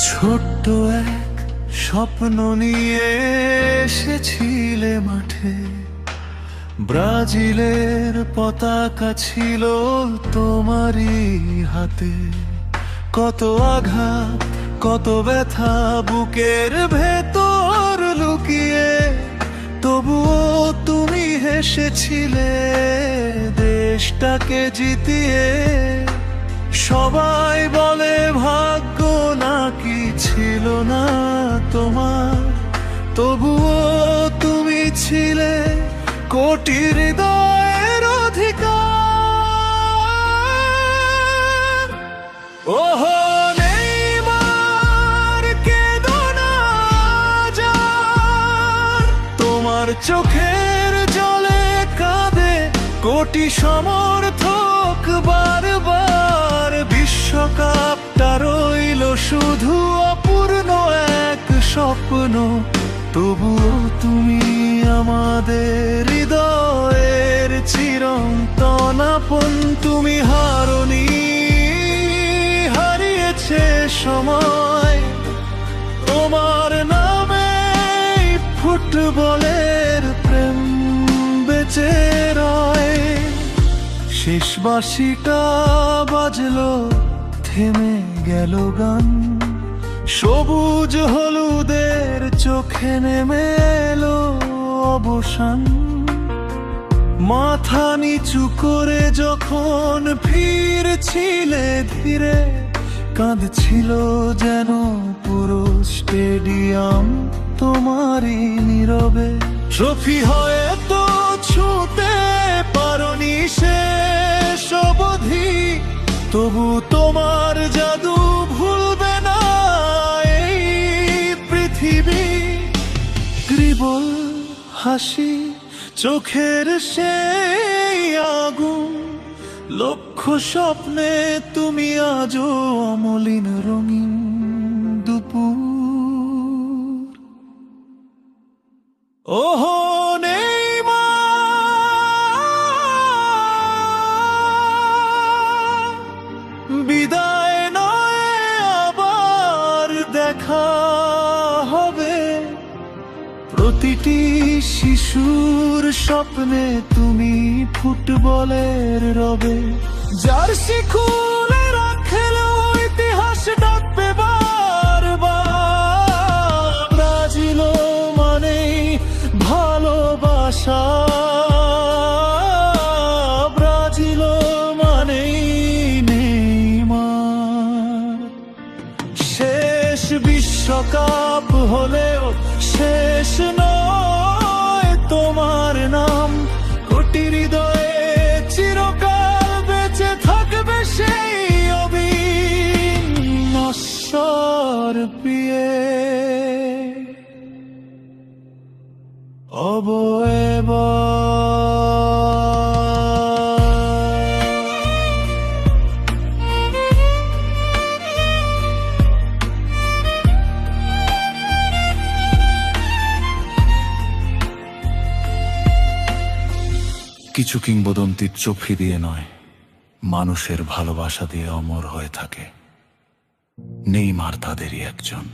ছোট্ট এক স্বপ্ন নিয়ে এসেছিলে মাঠে, ব্রাজিলের পতাকা ছিল তোমারই হাতে। কত আঘাত, কত ব্যথা বুকের ভেতর লুকিয়ে, তবুও তুমি হেসেছিলে দেশটাকে জিতিয়ে। সবাই বলে ভাগ্য নাকি ছিল না তোমার, তবুও তুমি ছিলে কোটি হৃদয়ের অধিকার। ওহো নেইমার, কেঁদো না জান, তোমার চোখের জলে কাঁদে কোটি সমর্থক বারবার। বিশ্বকাপটা রইল শুধু অপূর্ণ এক স্বপ্ন, তবুও তুমি আমাদের হৃদয়ের চিরন্তন আপন। তুমি হারনি, হারিয়েছে সময়, তোমার নামে ফুটবলের প্রেম বেঁচে রয়। শেষ বাঁশিটা বাজলো, থেমে গেল গান, সবুজ হলুদের চোখে নেমে এলো অবসান। মাথা নিচু করে যখন ফিরছিলে ধীরে, কাঁদছিল যেন পুরো স্টেডিয়াম তোমারই নীরবে। ট্রফি হয়তো ছুঁতে পারোনি শেষ অবধি, তবু তোমার জাদু ভুলবে না এই পৃথিবী। কেবল হাসি, চোখের সেই আগুন, লক্ষ স্বপ্নে তুমি আজও অমলিন রঙিন দুপুর। ওহো নেইমার, বিদায় নয় আবার দেখা হবে। প্রতিটি শিশুর স্বপ্নে তুমি ফুটবলের রবে। জার্সি খুলে রাখলো ইতিহাস ডাকবে বারবার। ব্রাজিল মানেই ভালোবাসা, ব্রাজিল মানেই নেইমার। শেষ বিশ্বকাপ হলেও শেষ নয় তোমার নাম, কোটি হৃদয়ে চিরকাল বেঁচে থাকবে সেই অবিনশ্বর প্রিয়ে অবয়বা। কিছু কিংবদন্তির ট্রফি দিয়ে নয়, মানুষের ভালোবাসা দিয়ে অমর হয়ে থাকে। নেইমার তাদেরই একজন।